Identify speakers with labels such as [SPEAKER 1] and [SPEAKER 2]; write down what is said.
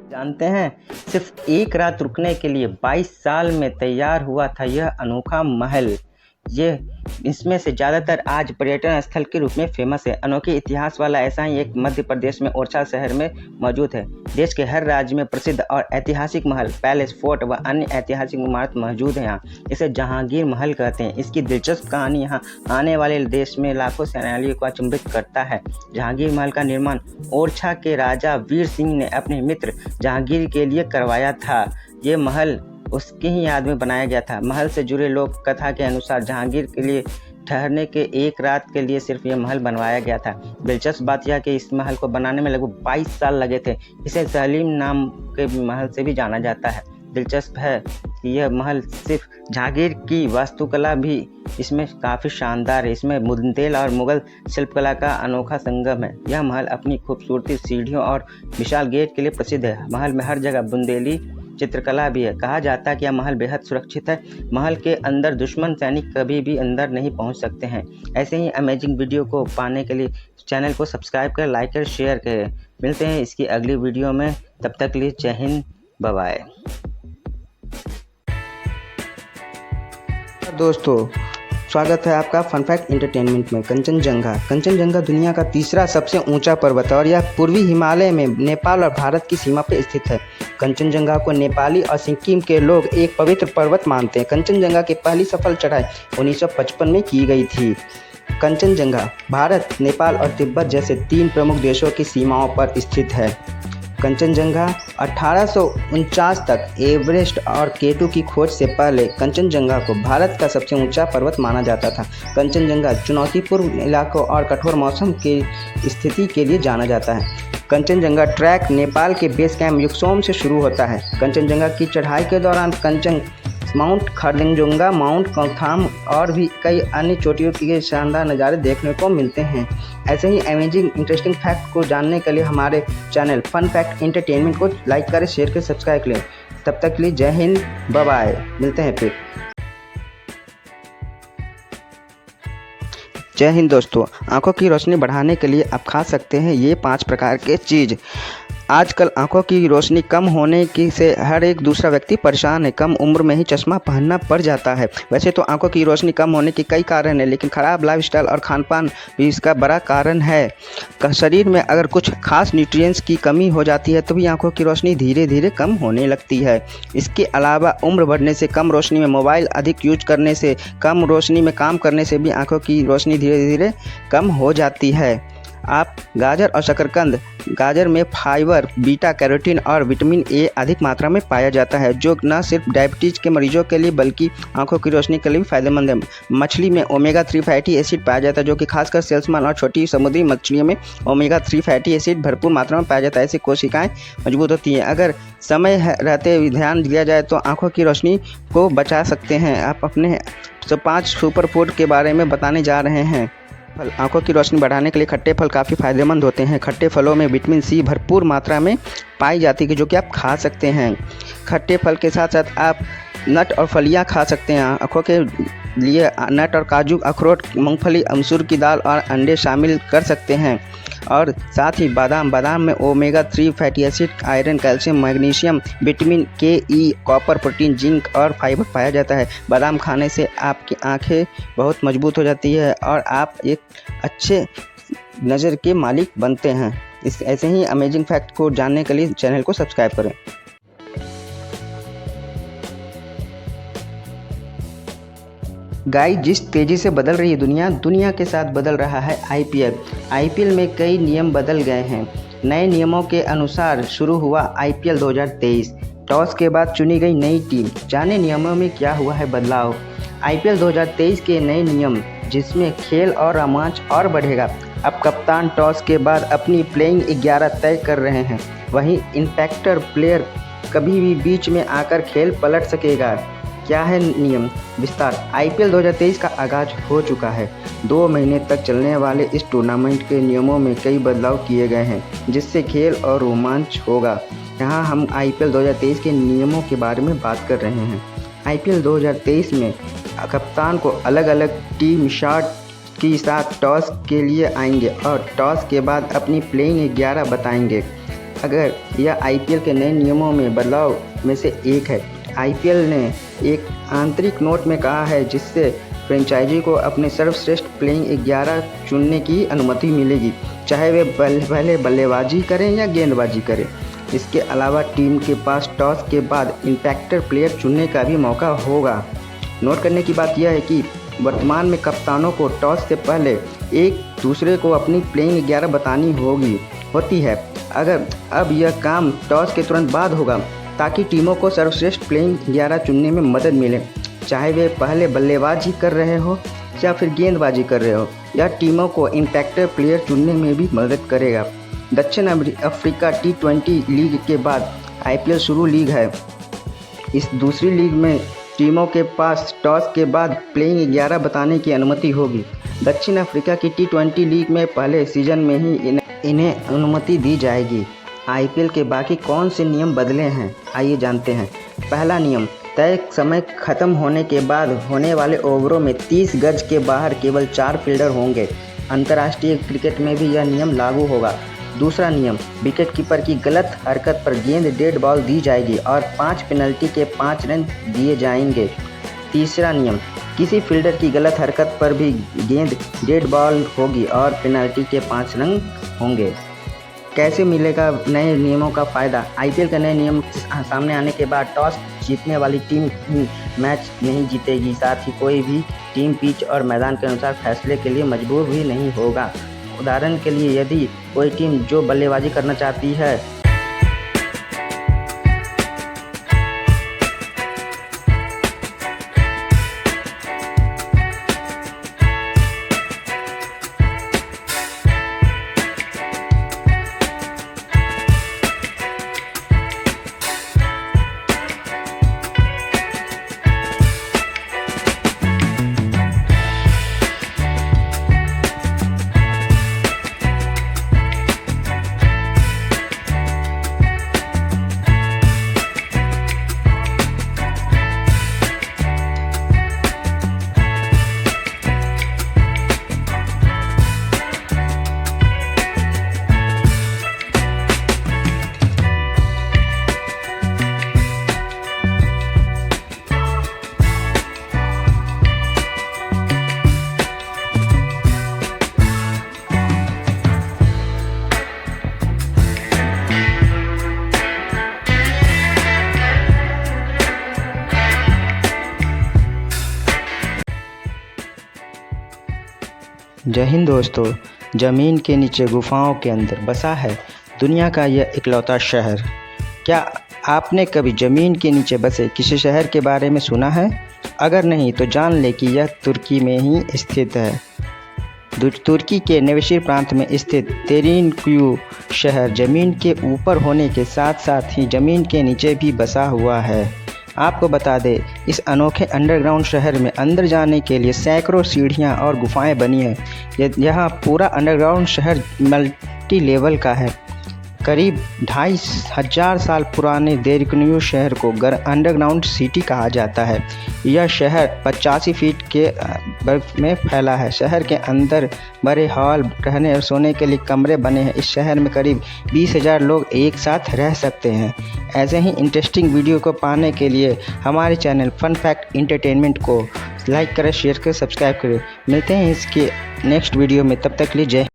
[SPEAKER 1] जानते हैं, सिर्फ एक रात रुकने के लिए 22 साल में तैयार हुआ था यह अनोखा महल। इसमें से ज़्यादातर आज पर्यटन स्थल के रूप में फेमस है। अनोखे इतिहास वाला ऐसा ही एक मध्य प्रदेश में ओरछा शहर में मौजूद है। देश के हर राज्य में प्रसिद्ध और ऐतिहासिक महल, पैलेस, फोर्ट व अन्य ऐतिहासिक इमारत मौजूद है। यहाँ इसे जहांगीर महल कहते हैं। इसकी दिलचस्प कहानी यहाँ आने वाले देश में लाखों सैलानियों को अचंभित करता है। जहांगीर महल का निर्माण ओरछा के राजा वीर सिंह ने अपने मित्र जहांगीर के लिए करवाया था। ये महल उसकी ही याद में बनाया गया था। महल से जुड़े लोक कथा के अनुसार जहांगीर के लिए ठहरने के एक रात के लिए सिर्फ यह महल बनवाया गया था। दिलचस्प बात यह कि इस महल को बनाने में लगभग 22 साल लगे थे। इसे सलीम नाम के महल से भी जाना जाता है। दिलचस्प है कि यह महल सिर्फ जहांगीर की वास्तुकला भी इसमें काफ़ी शानदार है। इसमें बुंदेल और मुगल शिल्पकला का अनोखा संगम है। यह महल अपनी खूबसूरती, सीढ़ियों और विशाल गेट के लिए प्रसिद्ध है। महल में हर जगह बुंदेली चित्रकला भी है। कहा जाता है कि यह महल बेहद सुरक्षित है। महल के अंदर दुश्मन सैनिक कभी भी अंदर नहीं पहुंच सकते हैं। ऐसे ही अमेजिंग वीडियो को पाने के लिए चैनल को सब्सक्राइब करें, लाइक करें, शेयर करें। मिलते हैं इसकी अगली वीडियो में। तब तक के लिए जय हिंद, बाय बाय।
[SPEAKER 2] दोस्तों, स्वागत है आपका फन फैक्ट एंटरटेनमेंट में। कंचनजंगा दुनिया का तीसरा सबसे ऊंचा पर्वत है और यह पूर्वी हिमालय में नेपाल और भारत की सीमा पर स्थित है। कंचनजंगा को नेपाली और सिक्किम के लोग एक पवित्र पर्वत मानते हैं। कंचनजंगा की पहली सफल चढ़ाई 1955 में की गई थी। कंचनजंगा भारत, नेपाल और तिब्बत जैसे 3 प्रमुख देशों की सीमाओं पर स्थित है। कंचनजंगा 1849 तक एवरेस्ट और केटू की खोज से पहले कंचनजंगा को भारत का सबसे ऊंचा पर्वत माना जाता था। कंचनजंगा चुनौतीपूर्ण इलाकों और कठोर मौसम की स्थिति के लिए जाना जाता है। कंचनजंगा ट्रैक नेपाल के बेस कैंप युक्सोम से शुरू होता है। कंचनजंगा की चढ़ाई के दौरान माउंट खरदंजुंगा, माउंट कौथाम और भी कई अन्य चोटियों के शानदार नज़ारे देखने को मिलते हैं। ऐसे ही अमेजिंग इंटरेस्टिंग फैक्ट को जानने के लिए हमारे चैनल फन फैक्ट एंटरटेनमेंट को लाइक करें, शेयर करें, सब्सक्राइब करें। तब तक के लिए जय हिंद, बाय बाय। मिलते हैं फिर। जय हिंद दोस्तों, आंखों की रोशनी बढ़ाने के लिए आप खा सकते हैं ये 5 प्रकार के चीज़। आजकल आंखों की रोशनी कम होने की से हर एक दूसरा व्यक्ति परेशान है। कम उम्र में ही चश्मा पहनना पड़ जाता है। वैसे तो आंखों की रोशनी कम होने के कई कारण हैं, लेकिन ख़राब लाइफस्टाइल और खानपान भी इसका बड़ा कारण है। शरीर में अगर कुछ खास न्यूट्रिएंट्स की कमी हो जाती है तो भी आंखों की रोशनी धीरे धीरे कम होने लगती है। इसके अलावा उम्र बढ़ने से, कम रोशनी में मोबाइल अधिक यूज करने से, कम रोशनी में काम करने से भी आंखों की रोशनी धीरे धीरे कम हो जाती है। आप गाजर और शकरकंद, गाजर में फाइबर, बीटा कैरोटीन और विटामिन ए अधिक मात्रा में पाया जाता है, जो न सिर्फ डायबिटीज़ के मरीजों के लिए बल्कि आंखों की रोशनी के लिए भी फायदेमंद है। मछली में ओमेगा 3 फैटी एसिड पाया जाता है, जो कि खासकर सेल्समन और छोटी समुद्री मछलियों में ओमेगा 3 फैटी एसिड भरपूर मात्रा में पाया जाता है। ऐसी कोशिकाएँ मजबूत होती हैं। अगर समय रहते हुए ध्यान दिया जाए तो आँखों की रोशनी को बचा सकते हैं। आप अपने 5 सुपर फूड के बारे में बताने जा रहे हैं। फल, आंखों की रोशनी बढ़ाने के लिए खट्टे फल काफ़ी फायदेमंद होते हैं। खट्टे फलों में विटामिन सी भरपूर मात्रा में पाई जाती है, जो कि आप खा सकते हैं। खट्टे फल के साथ साथ आप नट और फलियां खा सकते हैं। आंखों के लिए नट और काजू, अखरोट, मूंगफली, मसूर की दाल और अंडे शामिल कर सकते हैं। और साथ ही बादाम में omega 3 fatty acid, iron, calcium, magnesium, vitamin के, ई, कॉपर, प्रोटीन, जिंक और फाइबर पाया जाता है। बादाम खाने से आपकी आंखें बहुत मजबूत हो जाती है और आप एक अच्छे नज़र के मालिक बनते हैं। ऐसे ही अमेजिंग फैक्ट को जानने के लिए चैनल को सब्सक्राइब करें। गाइस, जिस तेज़ी से बदल रही है दुनिया के साथ बदल रहा है आईपीएल में कई नियम बदल गए हैं। नए नियमों के अनुसार शुरू हुआ आईपीएल 2023। टॉस के बाद चुनी गई नई टीम। जाने नियमों में क्या हुआ है बदलाव। आईपीएल 2023 के नए नियम, जिसमें खेल और रोमांच और बढ़ेगा। अब कप्तान टॉस के बाद अपनी प्लेइंग 11 तय कर रहे हैं। वहीं इम्पैक्टर प्लेयर कभी भी बीच में आकर खेल पलट सकेगा। क्या है नियम विस्तार। आईपीएल 2023 का आगाज हो चुका है। 2 महीने तक चलने वाले इस टूर्नामेंट के नियमों में कई बदलाव किए गए हैं, जिससे खेल और रोमांच होगा। यहाँ हम आईपीएल 2023 के नियमों के बारे में बात कर रहे हैं। आईपीएल 2023 में कप्तान को अलग अलग टीम शॉट के साथ टॉस के लिए आएंगे और टॉस के बाद अपनी प्लेइंग 11 बताएंगे। अगर यह आईपीएल के नए नियमों में बदलाव में से एक है। आईपीएल ने एक आंतरिक नोट में कहा है जिससे फ्रेंचाइजी को अपने सर्वश्रेष्ठ प्लेइंग 11 चुनने की अनुमति मिलेगी, चाहे वे पहले बल्लेबाजी करें या गेंदबाजी करें। इसके अलावा टीम के पास टॉस के बाद इम्पैक्टर प्लेयर चुनने का भी मौका होगा। नोट करने की बात यह है कि वर्तमान में कप्तानों को टॉस से पहले एक दूसरे को अपनी प्लेइंग 11 बतानी होती है। अगर अब यह काम टॉस के तुरंत बाद होगा ताकि टीमों को सर्वश्रेष्ठ प्लेइंग 11 चुनने में मदद मिले, चाहे वे पहले बल्लेबाजी कर रहे हो या फिर गेंदबाजी कर रहे हो। यह टीमों को इम्पैक्टर प्लेयर चुनने में भी मदद करेगा। दक्षिण अफ्रीका T20 लीग के बाद आईपीएल शुरू लीग है। इस दूसरी लीग में टीमों के पास टॉस के बाद प्लेइंग 11 बताने की अनुमति होगी। दक्षिण अफ्रीका की T20 लीग में पहले सीजन में ही इन्हें अनुमति दी जाएगी। आईपीएल के बाकी कौन से नियम बदले हैं, आइए जानते हैं। पहला नियम, तय समय खत्म होने के बाद होने वाले ओवरों में 30 गज के बाहर केवल 4 फील्डर होंगे। अंतर्राष्ट्रीय क्रिकेट में भी यह नियम लागू होगा। दूसरा नियम, विकेट कीपर की गलत हरकत पर गेंद डेड बॉल दी जाएगी और 5 पेनल्टी के 5 रन दिए जाएंगे। तीसरा नियम, किसी फील्डर की गलत हरकत पर भी गेंद डेड बॉल होगी और पेनल्टी के 5 रन होंगे। कैसे मिलेगा नए नियमों का फ़ायदा? आईपीएल के नए नियम सामने आने के बाद टॉस जीतने वाली टीम ही मैच नहीं जीतेगी, साथ ही कोई भी टीम पिच और मैदान के अनुसार फैसले के लिए मजबूर भी नहीं होगा। उदाहरण के लिए, यदि कोई टीम जो बल्लेबाजी करना चाहती है
[SPEAKER 1] जय हिंद दोस्तों। ज़मीन के नीचे गुफाओं के अंदर बसा है दुनिया का यह इकलौता शहर। क्या आपने कभी ज़मीन के नीचे बसे किसी शहर के बारे में सुना है? अगर नहीं तो जान ले कि यह तुर्की में ही स्थित है। तुर्की के नवेशिर प्रांत में स्थित तेरिनकुयू शहर ज़मीन के ऊपर होने के साथ साथ ही ज़मीन के नीचे भी बसा हुआ है। आपको बता दें, इस अनोखे अंडरग्राउंड शहर में अंदर जाने के लिए सैकड़ों सीढ़ियां और गुफाएं बनी हैं। यह पूरा अंडरग्राउंड शहर मल्टी लेवल का है। करीब 2500 साल पुराने तेरिनकुयू शहर को अंडरग्राउंड सिटी कहा जाता है। यह शहर 85 फीट के वर्ग में फैला है। शहर के अंदर बड़े हॉल, रहने और सोने के लिए कमरे बने हैं। इस शहर में करीब 20,000 लोग एक साथ रह सकते हैं। ऐसे ही इंटरेस्टिंग वीडियो को पाने के लिए हमारे चैनल फन फैक्ट एंटरटेनमेंट को लाइक करें, शेयर करें, सब्सक्राइब करें। मिलते हैं इसके नेक्स्ट वीडियो में, तब तक के लिए जय।